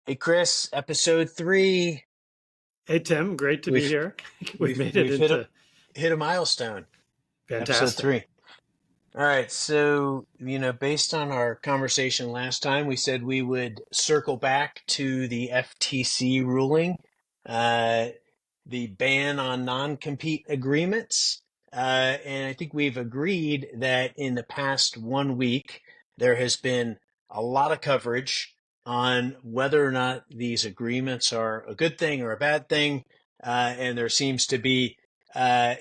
Hey Chris, episode 3. Hey Tim, great to be We've here. We've we've made it we've hit a into hit a milestone. Episode fantastic. 3. All right, so based on our conversation last time, we said we would circle back to the FTC ruling, uh, the ban on non-compete agreements, and I think we've agreed that in the past 1 week there has been a lot of coverage on whether or not these agreements are a good thing or a bad thing, and there seems to be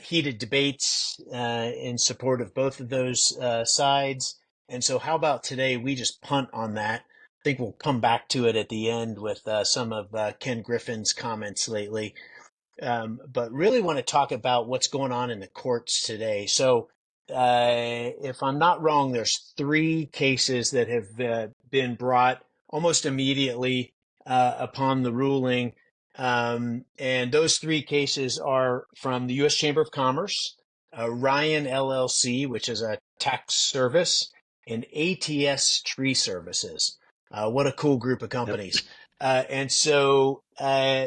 heated debates in support of both of those sides. And so, how about today we just punt on that? I think we'll come back to it at the end with some of Ken Griffin's comments lately. But really want to talk about what's going on in the courts today. So, if I'm not wrong, there's 3 cases that have been brought almost immediately upon the ruling. And those 3 cases are from the U.S. Chamber of Commerce, Ryan LLC, which is a tax service, and ATS Tree Services. What a cool group of Yep. companies. And so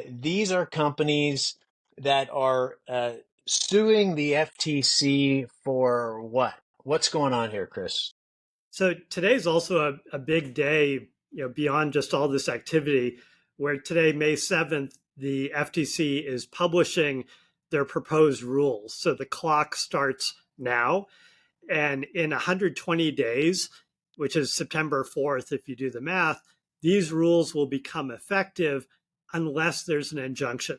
these are companies that are suing the FTC for what? What's going on here, Chris? So today's also a big day, beyond just all this activity, where today, May 7th, the FTC is publishing their proposed rules. So the clock starts now. And in 120 days, which is September 4th, if you do the math, these rules will become effective unless there's an injunction.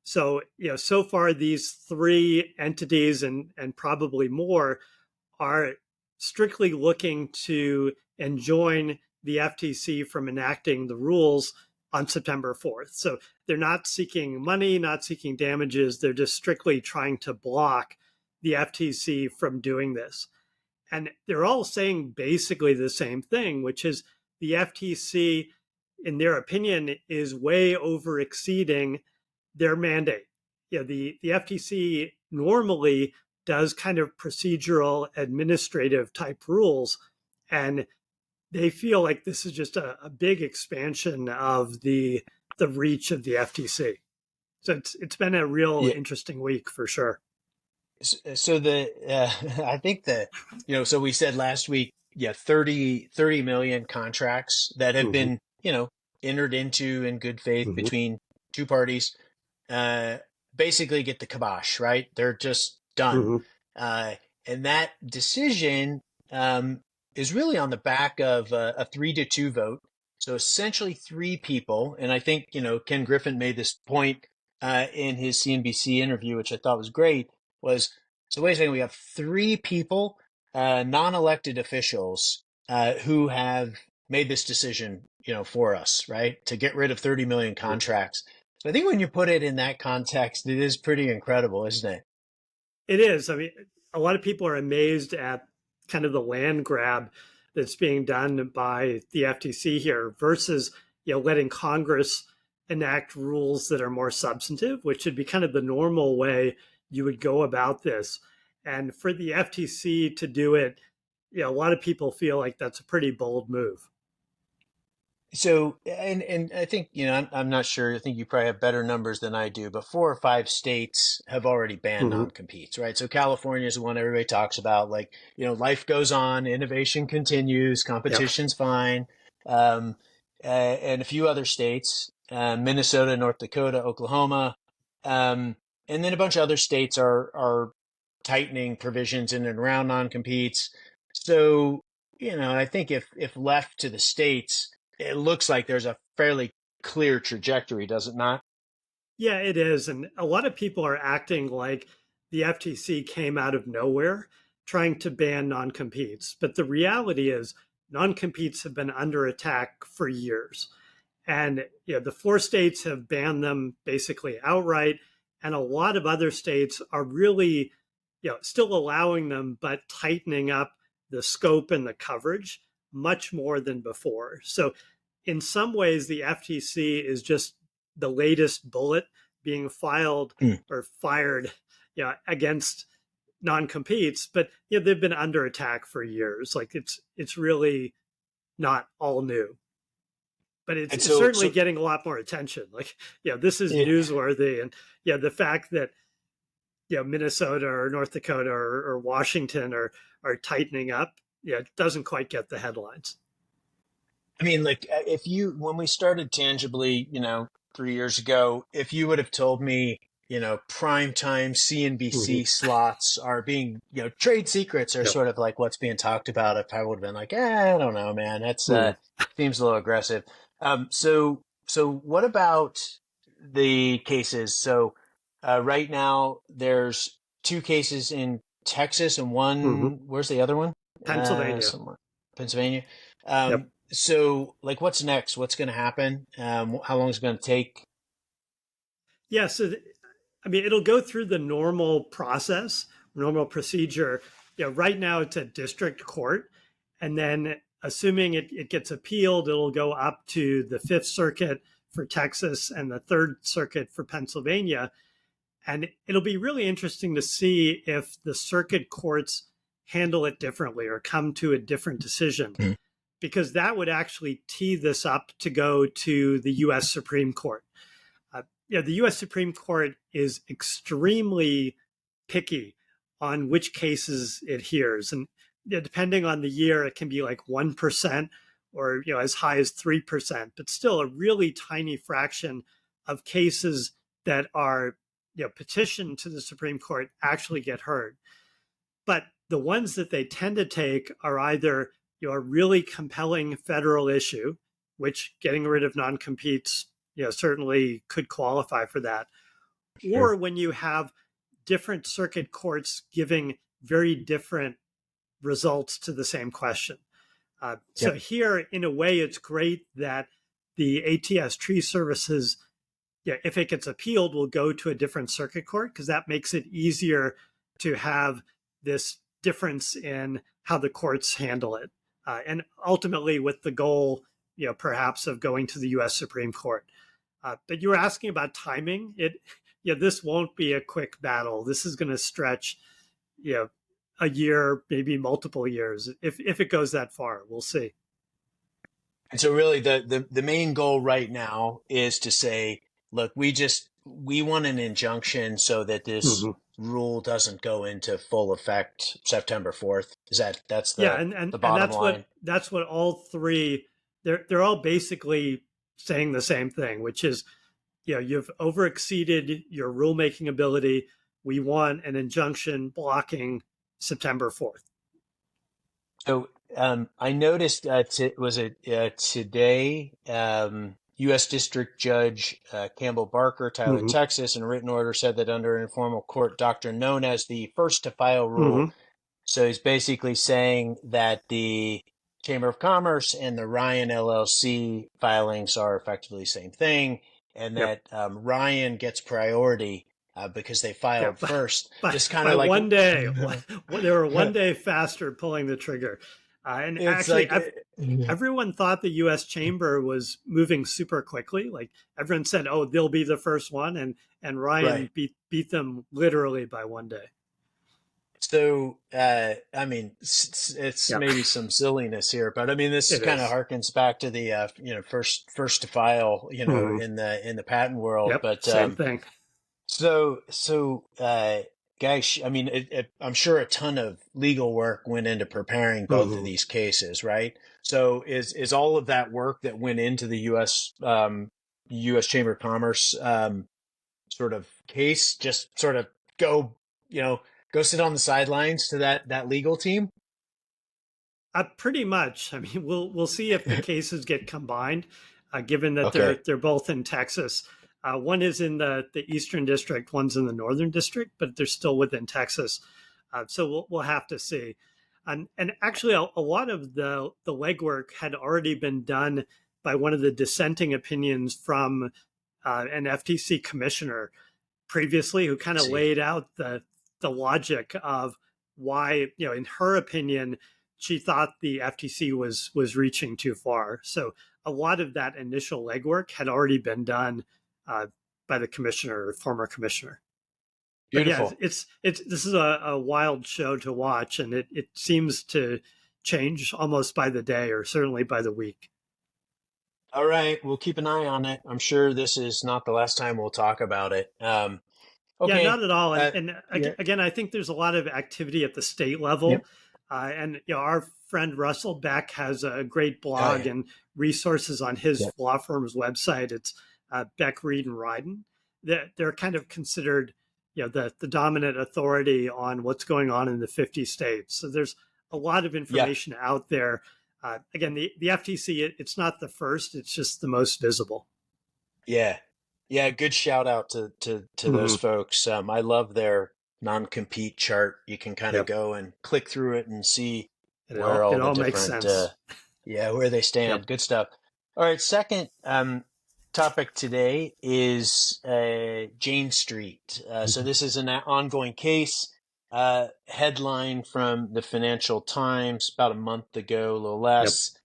So, so far these 3 entities and probably more are strictly looking to enjoin the FTC from enacting the rules on September 4th. So they're not seeking money, not seeking damages. They're just strictly trying to block the FTC from doing this. And they're all saying basically the same thing, which is the FTC, in their opinion, is way over exceeding their mandate. The FTC normally does kind of procedural administrative type rules, and they feel like this is just a big expansion of the reach of the FTC. So it's been a real Yeah. interesting week for sure. So I think so we said last week, yeah, 30 million contracts that have Mm-hmm. been, entered into in good faith Mm-hmm. between 2 parties, uh, basically get the kibosh, right? They're just done. Mm-hmm. Uh, and that decision is really on the back of a 3-2 vote. So essentially 3 people, and I think, Ken Griffin made this point in his CNBC interview, which I thought was great, was, so wait a second, we have 3 people, non-elected officials, who have made this decision, for us, right? To get rid of 30 million contracts. So I think when you put it in that context, it is pretty incredible, isn't it? It is. I mean, a lot of people are amazed at kind of the land grab that's being done by the FTC here versus, letting Congress enact rules that are more substantive, which should be kind of the normal way you would go about this. And for the FTC to do it, a lot of people feel like that's a pretty bold move. So, and I think, I'm not sure. I think you probably have better numbers than I do, but 4 or 5 states have already banned Mm-hmm. non-competes, right? So California is the one everybody talks about. Like, life goes on, innovation continues, Yep. competition's fine. Um, and a few other states, Minnesota, North Dakota, Oklahoma, um, and then a bunch of other states are tightening provisions in and around non-competes. So, I think if left to the states, it looks like there's a fairly clear trajectory, does it not? Yeah, it is. And a lot of people are acting like the FTC came out of nowhere trying to ban non competes. But the reality is, non competes have been under attack for years. And the 4 states have banned them basically outright. And a lot of other states are really still allowing them, but tightening up the scope and the coverage much more than before. So, in some ways, the FTC is just the latest bullet being filed Mm. or fired against non-competes, but they've been under attack for years. Like it's really not all new. but And it's so, certainly getting a lot more attention. Like, this is it, newsworthy, and the fact that Minnesota or North Dakota or Washington are tightening up, it doesn't quite get the headlines. I mean, like, if you, when we started tangibly, 3 years ago, if you would have told me, prime time CNBC Mm-hmm. slots are being, trade secrets are Yep. sort of like what's being talked about, if I would have been like, I don't know, man, that's, Mm-hmm. seems a little aggressive. So what about the cases? So, right now there's two cases in Texas and Mm-hmm. one, where's the other one? Pennsylvania. Somewhere, Pennsylvania. Yep. So, like, what's next? What's going to happen? How long is it going to take? Yeah. So, I mean, it'll go through the normal process, normal procedure. Right now it's a district court. And then, assuming it gets appealed, it'll go up to the Fifth Circuit for Texas and the Third Circuit for Pennsylvania. And it'll be really interesting to see if the circuit courts handle it differently or come to a different decision, Mhm. because that would actually tee this up to go to the US Supreme Court. The US Supreme Court is extremely picky on which cases it hears. And depending on the year, it can be like 1% or as high as 3%, but still a really tiny fraction of cases that are petitioned to the Supreme Court actually get heard. But the ones that they tend to take are either a really compelling federal issue, which getting rid of non-competes certainly could qualify for that, Sure. or when you have different circuit courts giving very different results to the same question. So Yep. here, in a way, it's great that the ATS tree services, if it gets appealed, will go to a different circuit court, because that makes it easier to have this difference in how the courts handle it. And ultimately with the goal, perhaps of going to the US Supreme Court. But you were asking about timing. This won't be a quick battle. This is going to stretch, you know, a year, maybe multiple years, if it goes that far. We'll see. And so, really, the main goal right now is to say, look, we want an injunction so that this Mm-hmm. rule doesn't go into full effect September 4th. That's Yeah, the and bottom that's line? what all three, they're all basically saying the same thing, which is, you've overexceeded your rulemaking ability. We want an injunction blocking September 4th. So, I noticed, was it today? U.S. District Judge Campbell Barker, Tyler, Mm-hmm. Texas, in a written order said that under informal court doctrine known as the first to file rule. Mm-hmm. So he's basically saying that the Chamber of Commerce and the Ryan LLC filings are effectively the same thing, and Yep. that Ryan gets priority because they Yeah. filed first. By Just kind by of like, one day, they were one day faster pulling the trigger. And it's actually, like, everyone thought the U.S. Chamber was moving super quickly. Like, everyone said, "Oh, they'll be the first one," and Ryan right. beat them literally by one day. So, I mean, it's Yeah, maybe some silliness here, but I mean, this it kind of is. harkens back to the, first to file, Mm-hmm. in the patent world. Yep, But, same thing. so, guys, I mean, I'm sure a ton of legal work went into preparing both of Mm-hmm. these cases, right? So is all of that work that went into the U.S. Chamber of Commerce, sort of case just sort of go, go sit on the sidelines to that legal team? Pretty much. I mean, we'll see if the cases get combined, given that they're Okay. they're both in Texas. One is in the Eastern District, one's in the Northern District, but they're still within Texas. So we'll have to see. And actually, a lot of the legwork had already been done by one of the dissenting opinions from an FTC commissioner previously, who kind of See. laid out the logic of why, in her opinion, she thought the FTC was reaching too far. So a lot of that initial legwork had already been done by the commissioner, or former commissioner. But yeah, Beautiful. it's this is a wild show to watch, and it seems to change almost by the day, or certainly by the week. All right, we'll keep an eye on it. I'm sure this is not the last time we'll talk about it. Yeah, Okay. not at all. And, Uh, and yeah. again, I think there's a lot of activity at the state Yep. level. And our friend Russell Beck has a great Oh blog yeah. and resources on his Yep. law firm's website. It's Beck, Reed, and Ryden. They're kind of considered, the dominant authority on what's going on in the 50 states. So there's a lot of Yeah. information out there. Again, the FTC, it's not the first; it's just the most visible. Yeah. Yeah. Good shout out to those Mm-hmm. folks. I love their non-compete chart. You can kind of Yep, go and click through it and see and where it all the all makes different sense. yeah, where they Yep. stand. Good stuff. All right, second topic today is Jane Street. So Mhm. this is an ongoing case. Headline from the Financial Times about a month ago, a little Yep. less.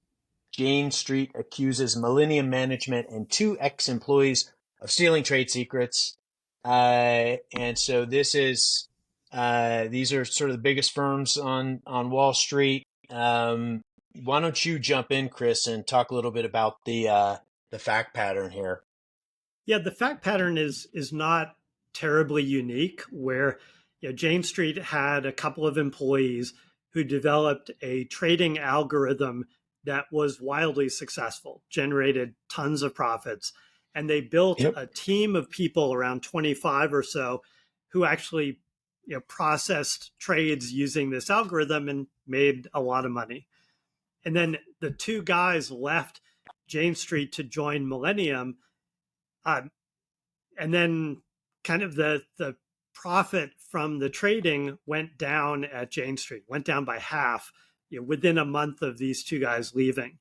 Jane Street accuses Millennium Management and two ex-employees of stealing trade secrets. And so this is these are sort of the biggest firms on Wall Street. Why don't you jump in, Chris, and talk a little bit about the fact pattern here? Yeah, the fact pattern is not terribly unique. Where Jane Street had a couple of employees who developed a trading algorithm that was wildly successful, generated tons of profits, and they built Yep. a team of people around 25 or so who actually processed trades using this algorithm and made a lot of money. And then the two guys left Jane Street to join Millennium. Uh, and then kind of the profit from the trading went down at Jane Street, went down by half, within a month of these two guys leaving.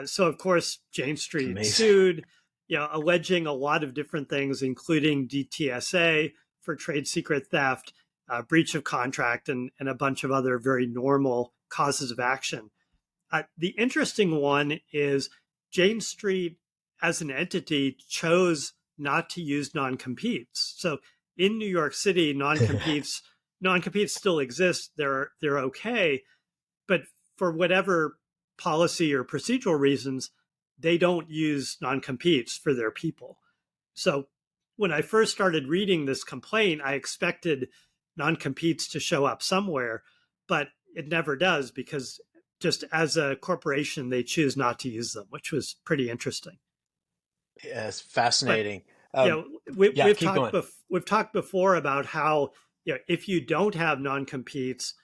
So of course Jane It's Street amazing. sued, alleging a lot of different things, including DTSA for trade secret theft, breach of contract, and a bunch of other very normal causes of action. The interesting one is Jane Street as an entity chose not to use non-competes. So in New York City, non-competes still exist. They're okay, but for whatever policy or procedural reasons, they don't use non-competes for their people. So when I first started reading this complaint, I expected non-competes to show up somewhere, but it never does because just as a corporation, they choose not to use them, which was pretty interesting. Yeah, it's But fascinating. you Um, know, yeah, keep going. we've talked before about how if you don't have non-competes,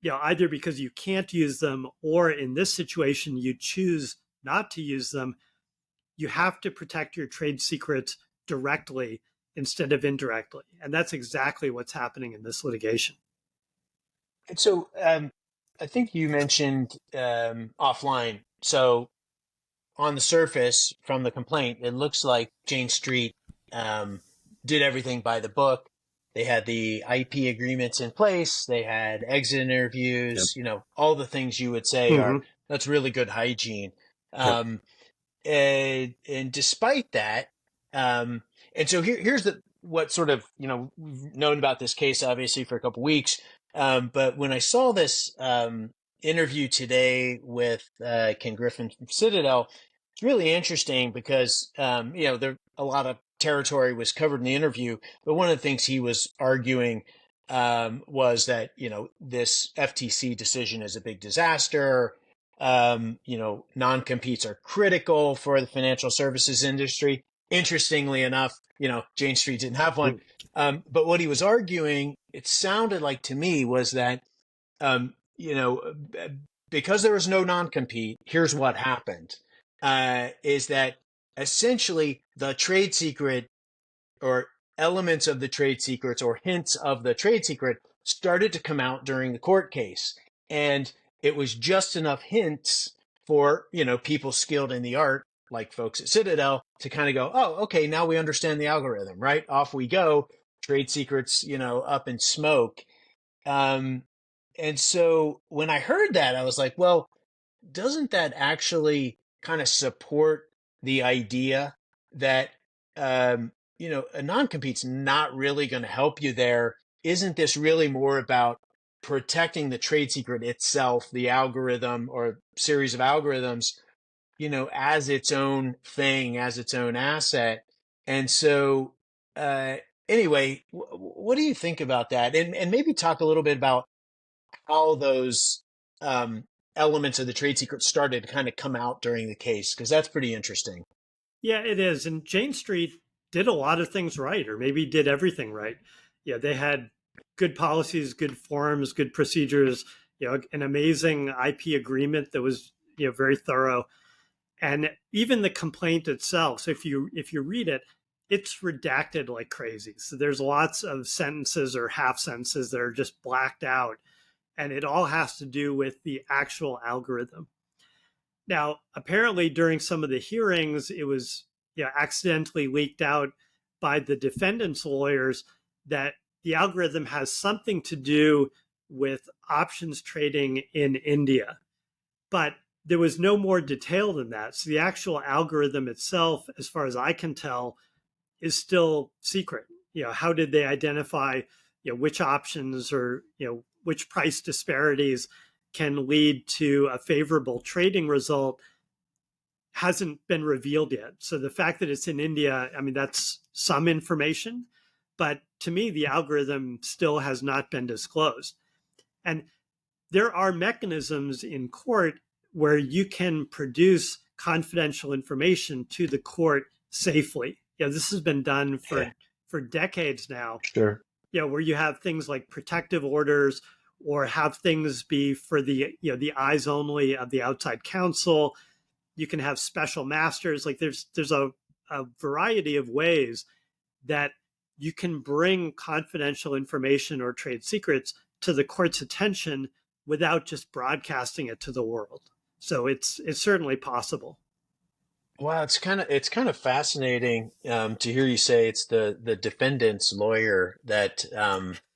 either because you can't use them or in this situation you choose not to use them, you have to protect your trade secrets directly instead of indirectly. And that's exactly what's happening in this litigation. And so I think you mentioned offline. So on the surface from the complaint, it looks like Jane Street um, did everything by the book. They had the IP agreements in place. They had exit Yep. interviews, all the things you would say are Mm-hmm. that's really good hygiene. Yep. Um, and despite that, um, and so here's what sort of we've known about this case obviously for a couple weeks, but when I saw this interview today with Ken Griffin from Citadel, it's really interesting because there a lot of territory was covered in the interview, but one of the things he was arguing was that this FTC decision is a big disaster. Non-competes are critical for the financial services industry. Interestingly enough, Jane Street didn't have one. But what he was arguing, it sounded like to me, was that, um, you know, because there was no non-compete, here's what happened, is that essentially the trade secret or elements of the trade secrets or hints of the trade secret started to come out during the court case. And it was just enough hints for, people skilled in the art, like folks at Citadel, to kind of go, oh, okay, now we understand the algorithm, right? Off we go. Trade secrets, up in smoke. Um, and so when I heard that, I was like, well, doesn't that actually kind of support the idea that a non-compete's not really going to help you there? Isn't this really more about protecting the trade secret itself, the algorithm or series of algorithms, as its own thing, as its own asset. And so, uh, anyway, what do you think about that? And maybe talk a little bit about how those um, elements of the trade secret started to kind of come out during the case, because that's pretty interesting. Yeah, it is. And Jane Street did a lot of things right, or maybe did everything right. Yeah, they had good policies, good forms, good procedures, an amazing IP agreement that was, very thorough. And even the complaint itself. So if you read it, it's redacted like crazy. So there's lots of sentences or half sentences that are just blacked out. And it all has to do with the actual algorithm. Now, apparently, during some of the hearings, it was accidentally leaked out by the defendant's lawyers that the algorithm has something to do with options trading in India. But there was no more detail than that. So the actual algorithm itself, as far as I can tell, is still secret. How did they identify, which options or which price disparities can lead to a favorable trading result hasn't been revealed yet. So the fact that it's in India, I mean, that's some information, but to me, the algorithm still has not been disclosed. And there are mechanisms in court where you can produce confidential information to the court safely. This has been done Yeah, for decades now. sure. Where you have things like protective orders or have things be for the the eyes only of the outside counsel. You can have special masters. Like there's a variety of ways that you can bring confidential information or trade secrets to the court's attention without just broadcasting it to the world. So it's certainly possible. Wow, it's kind of fascinating to hear you say it's the defendant's lawyer that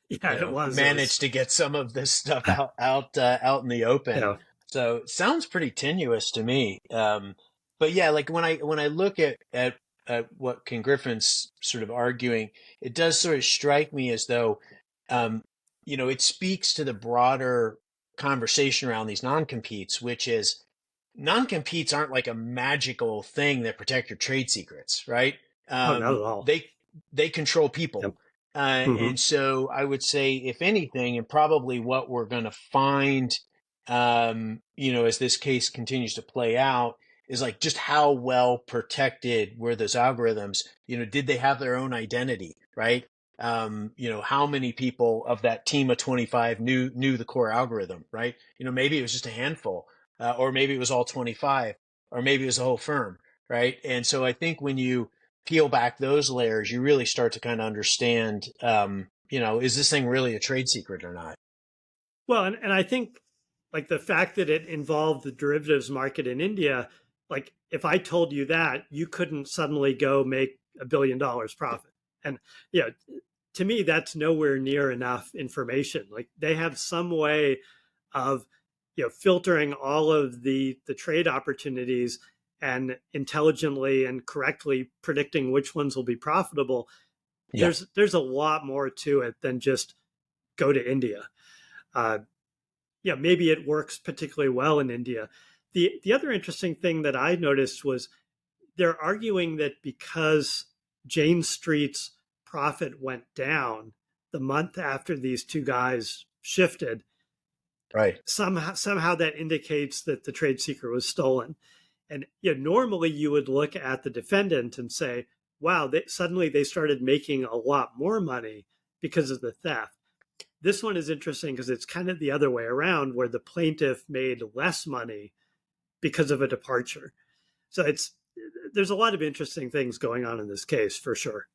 Yeah, it was managed to get some of this stuff out in the open. yeah. So it sounds pretty tenuous to me. But yeah, like when I look at what King Griffin's sort of arguing, it does sort of strike me as though um, it speaks to the broader conversation around these non-competes, which is non-competes aren't like a magical thing that protect your trade secrets, right? Oh, not at all. They control people. Yep. Hmm. And so I would say, if anything, and probably what we're going to find, as this case continues to play out, is like just how well protected were those algorithms? Did they have their own identity, right? How many people of that team of 25 knew the core algorithm, right? Maybe it was just a handful, or maybe it was all 25, or maybe it was the whole firm, right? And so I think when you peel back those layers, you really start to kind of understand, is this thing really a trade secret or not? Well, and I think like the fact that it involved the derivatives market in India, like if I told you that, you couldn't suddenly go make $1 billion profit. And yeah, to me, that's nowhere near enough information. Like they have some way of filtering all of the trade opportunities and intelligently and correctly predicting which ones will be profitable. Yeah. There's a lot more to it than just go to India. Uh, maybe it works particularly well in India. The other interesting thing that I noticed was they're arguing that because Jane Street's profit went down the month after these two guys shifted, Right. somehow that indicates that the trade secret was stolen. And normally you would look at the defendant and say, wow, suddenly they started making a lot more money because of the theft. This one is interesting because it's kind of the other way around, where the plaintiff made less money because of a departure. So there's a lot of interesting things going on in this case for sure.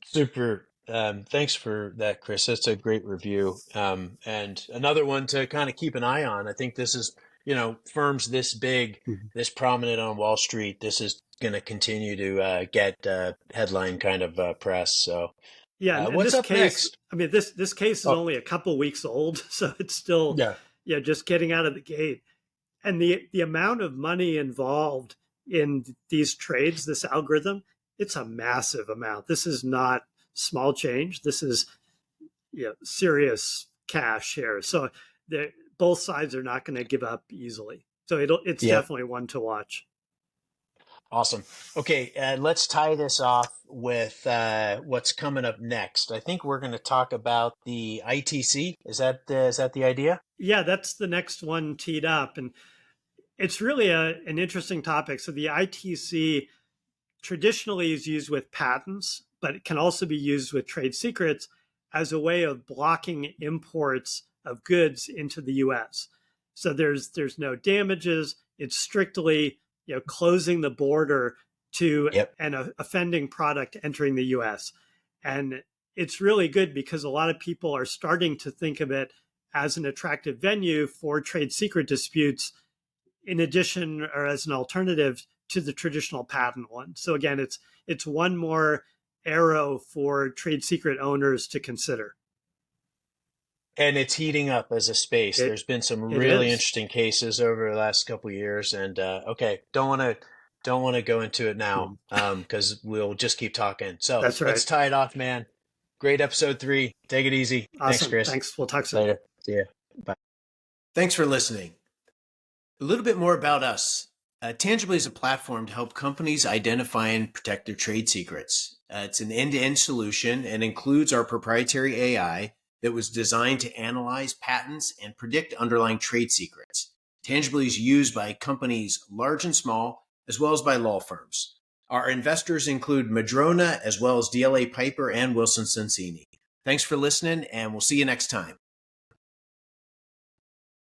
Super. Thanks for that, Chris. That's a great review. And another one to kind of keep an eye on. I think this is, firms this big, Mhm. this prominent on Wall Street, this is going to continue to get headline kind of press. So, Yeah, and what's this up case, next? I mean, this case is Oh, only a couple weeks old, so it's still yeah. just getting out of the gate. And the amount of money involved in these trades, this algorithm, it's a massive amount. This is not small change. This is serious cash here. So both sides are not going to give up easily. So it's Yep. definitely one to watch. Awesome. Okay, let's tie this off with what's coming up next. I think we're going to talk about the ITC. Is that the idea? Yeah, that's the next one teed up. And it's really an interesting topic. So the ITC traditionally is used with patents, but it can also be used with trade secrets as a way of blocking imports of goods into the US. So there's no damages. It's strictly, closing the border to Yep. an offending product entering the US. And it's really good because a lot of people are starting to think of it as an attractive venue for trade secret disputes in addition or as an alternative to the traditional patent one. So again, it's one more arrow for trade secret owners to consider. And it's heating up as a space. It There's been some it really is. interesting cases over the last couple of years, and okay, don't want to go into it now because we'll just keep talking. So That's right. let's tie it off, man. Great episode 3. Take it easy. Thanks, Awesome. Chris. Thanks. We'll talk soon. Later. See ya. Bye. Thanks for listening. A little bit more about us. Tangibly is a platform to help companies identify and protect their trade secrets. It's an end-to-end solution and includes our proprietary AI that was designed to analyze patents and predict underlying trade secrets. Tangibly is used by companies large and small, as well as by law firms. Our investors include Madrona, as well as DLA Piper and Wilson Sonsini. Thanks for listening, and we'll see you next time.